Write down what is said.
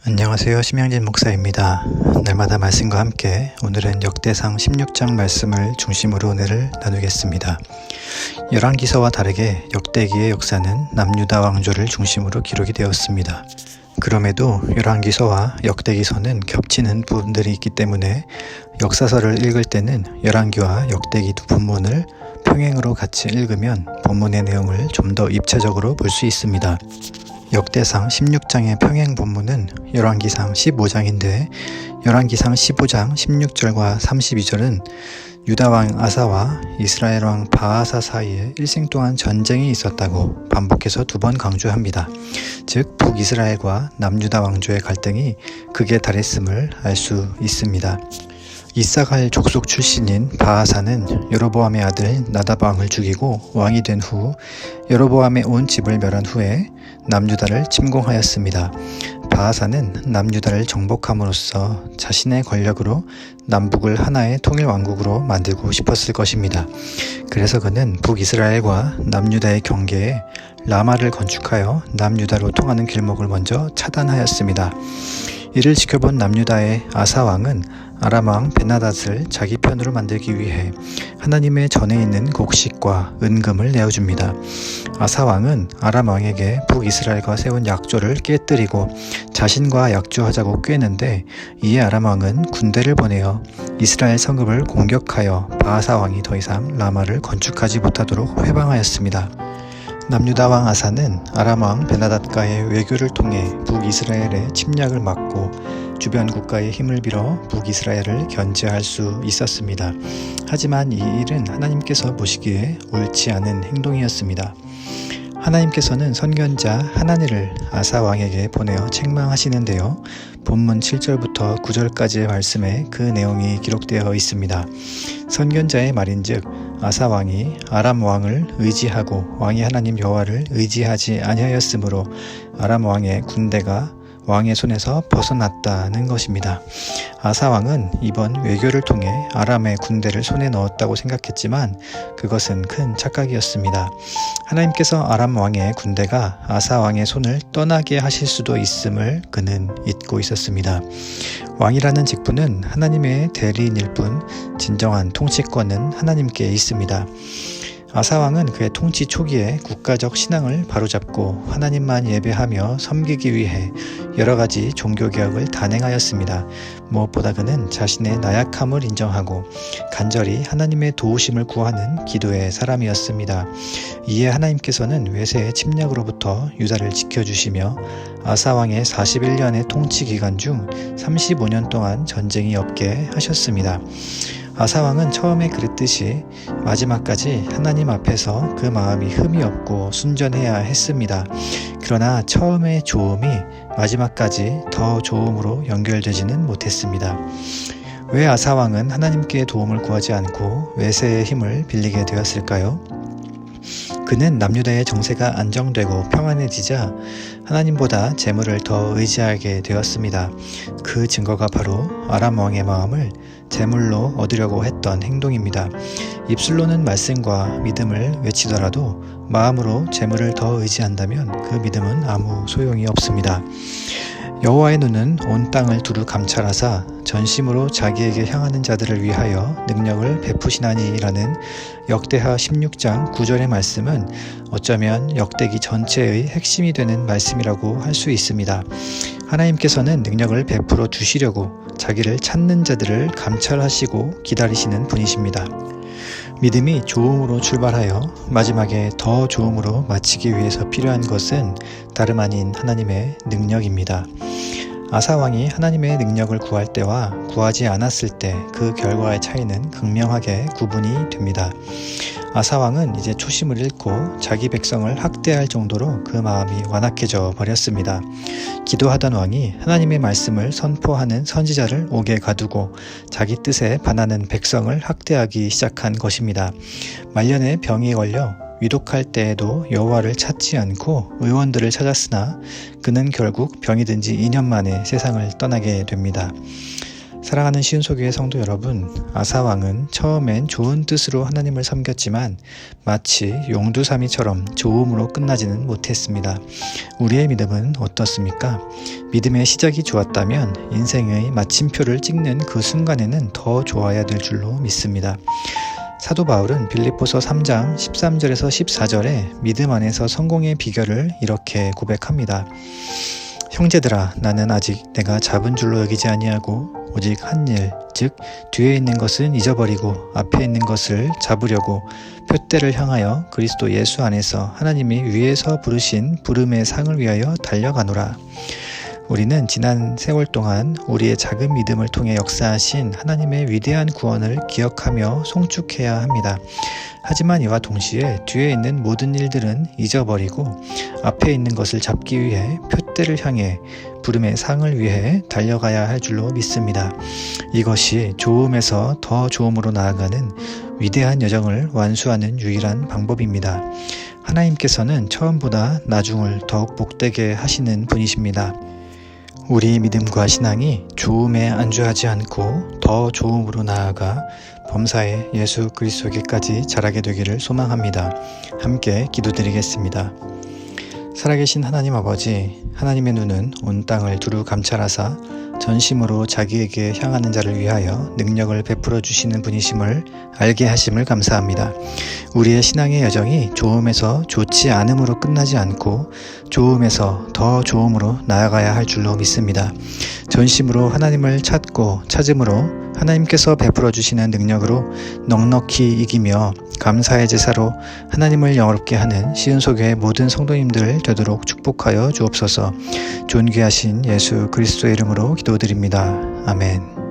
안녕하세요. 심양진 목사입니다. 날마다 말씀과 함께 오늘은 역대상 16장 말씀을 중심으로 은혜를 나누겠습니다. 열왕기서와 다르게 역대기의 역사는 남유다 왕조를 중심으로 기록이 되었습니다. 그럼에도 열왕기서와 역대기서는 겹치는 부분들이 있기 때문에 역사서를 읽을 때는 열왕기와 역대기 두 본문을 평행으로 같이 읽으면 본문의 내용을 좀 더 입체적으로 볼 수 있습니다. 역대상 16장의 평행 본문은 열왕기상 15장인데 열왕기상 15장 16절과 32절은 유다왕 아사와 이스라엘왕 바아사 사이에 일생 동안 전쟁이 있었다고 반복해서 두 번 강조합니다. 즉 북이스라엘과 남유다 왕조의 갈등이 극에 달했음을 알 수 있습니다. 이사갈 족속 출신인 바아사는 여로보암의 아들 나답 왕을 죽이고 왕이 된 후 여로보암의 온 집을 멸한 후에 남유다를 침공하였습니다. 바아사는 남유다를 정복함으로써 자신의 권력으로 남북을 하나의 통일 왕국으로 만들고 싶었을 것입니다. 그래서 그는 북이스라엘과 남유다의 경계에 라마를 건축하여 남유다로 통하는 길목을 먼저 차단하였습니다. 이를 지켜본 남유다의 아사 왕은 아람 왕 벤하닷을 자기 편으로 만들기 위해 하나님의 전에 있는 곡식과 은금을 내어줍니다. 아사 왕은 아람 왕에게 북이스라엘과 세운 약조를 깨뜨리고 자신과 약조하자고 꾀는데 이에 아람 왕은 군대를 보내어 이스라엘 성읍을 공격하여 바아사 왕이 더 이상 라마를 건축하지 못하도록 회방하였습니다. 남유다 왕 아사는 아람 왕 벤하닷과의 외교를 통해 북이스라엘의 침략을 막고 주변 국가의 힘을 빌어 북이스라엘을 견제할 수 있었습니다. 하지만 이 일은 하나님께서 보시기에 옳지 않은 행동이었습니다. 하나님께서는 선견자 하나니를 아사 왕에게 보내어 책망하시는데요. 본문 7절부터 9절까지의 말씀에 그 내용이 기록되어 있습니다. 선견자의 말인즉 아사 왕이 아람 왕을 의지하고 왕이 하나님 여호와를 의지하지 아니하였으므로 아람 왕의 군대가 왕의 손에서 벗어났다는 것입니다. 아사 왕은 이번 외교를 통해 아람의 군대를 손에 넣었다고 생각했지만 그것은 큰 착각이었습니다. 하나님께서 아람 왕의 군대가 아사 왕의 손을 떠나게 하실 수도 있음을 그는 잊고 있었습니다. 왕이라는 직분은 하나님의 대리인일 뿐 진정한 통치권은 하나님께 있습니다. 아사 왕은 그의 통치 초기에 국가적 신앙을 바로잡고 하나님만 예배하며 섬기기 위해 여러 가지 종교개혁을 단행하였습니다. 무엇보다 그는 자신의 나약함을 인정하고 간절히 하나님의 도우심을 구하는 기도의 사람이었습니다. 이에 하나님께서는 외세의 침략으로부터 유다를 지켜주시며 아사 왕의 41년의 통치 기간 중 35년 동안 전쟁이 없게 하셨습니다. 아사 왕은 처음에 그랬듯이 마지막까지 하나님 앞에서 그 마음이 흠이 없고 순전해야 했습니다. 그러나 처음의 좋음이 마지막까지 더 좋음으로 연결되지는 못했습니다. 왜 아사 왕은 하나님께 도움을 구하지 않고 외세의 힘을 빌리게 되었을까요? 그는 남유다의 정세가 안정되고 평안해지자 하나님보다 재물을 더 의지하게 되었습니다. 그 증거가 바로 아람 왕의 마음을 재물로 얻으려고 했던 행동입니다. 입술로는 말씀과 믿음을 외치더라도 마음으로 재물을 더 의지한다면 그 믿음은 아무 소용이 없습니다. 여호와의 눈은 온 땅을 두루 감찰하사 전심으로 자기에게 향하는 자들을 위하여 능력을 베푸시나니라는 역대하 16장 9절의 말씀은 어쩌면 역대기 전체의 핵심이 되는 말씀이라고 할 수 있습니다. 하나님께서는 능력을 베풀어 주시려고 자기를 찾는 자들을 감찰하시고 기다리시는 분이십니다. 믿음이 좋음으로 출발하여 마지막에 더 좋음으로 마치기 위해서 필요한 것은 다름 아닌 하나님의 능력입니다. 아사 왕이 하나님의 능력을 구할 때와 구하지 않았을 때 그 결과의 차이는 극명하게 구분이 됩니다. 아사 왕은 이제 초심을 잃고 자기 백성을 학대할 정도로 그 마음이 완악해져 버렸습니다. 기도하던 왕이 하나님의 말씀을 선포하는 선지자를 옥에 가두고 자기 뜻에 반하는 백성을 학대하기 시작한 것입니다. 말년에 병이 걸려 위독할 때에도 여호와를 찾지 않고 의원들을 찾았으나 그는 결국 병이 든 지 2년 만에 세상을 떠나게 됩니다. 사랑하는 시은소교회 성도 여러분, 아사왕은 처음엔 좋은 뜻으로 하나님을 섬겼지만 마치 용두사미처럼 좋음으로 끝나지는 못했습니다. 우리의 믿음은 어떻습니까? 믿음의 시작이 좋았다면 인생의 마침표를 찍는 그 순간에는 더 좋아야 될 줄로 믿습니다. 사도 바울은 빌립보서 3장 13절에서 14절에 믿음 안에서 성공의 비결을 이렇게 고백합니다. 형제들아, 나는 아직 내가 잡은 줄로 여기지 아니하고 오직 한 일, 즉 뒤에 있는 것은 잊어버리고 앞에 있는 것을 잡으려고 표대를 향하여 그리스도 예수 안에서 하나님이 위에서 부르신 부름의 상을 위하여 달려가노라. 우리는 지난 세월 동안 우리의 작은 믿음을 통해 역사하신 하나님의 위대한 구원을 기억하며 송축해야 합니다. 하지만 이와 동시에 뒤에 있는 모든 일들은 잊어버리고 앞에 있는 것을 잡기 위해 표대를 향해 부름의 상을 위해 달려가야 할 줄로 믿습니다. 이것이 좋음에서 더 좋음으로 나아가는 위대한 여정을 완수하는 유일한 방법입니다. 하나님께서는 처음보다 나중을 더욱 복되게 하시는 분이십니다. 우리 믿음과 신앙이 좋음에 안주하지 않고 더 좋음으로 나아가 범사의 예수 그리스도께까지 자라게 되기를 소망합니다. 함께 기도드리겠습니다. 살아계신 하나님 아버지, 하나님의 눈은 온 땅을 두루 감찰하사 전심으로 자기에게 향하는 자를 위하여 능력을 베풀어 주시는 분이심을 알게 하심을 감사합니다. 우리의 신앙의 여정이 좋음에서 좋지 않음으로 끝나지 않고 좋음에서 더 좋음으로 나아가야 할 줄로 믿습니다. 전심으로 하나님을 찾고 찾음으로 하나님께서 베풀어 주시는 능력으로 넉넉히 이기며 감사의 제사로 하나님을 영화롭게 하는 시은소교회 모든 성도님들 되도록 축복하여 주옵소서. 존귀하신 예수 그리스도의 이름으로 기도드립니다. 아멘.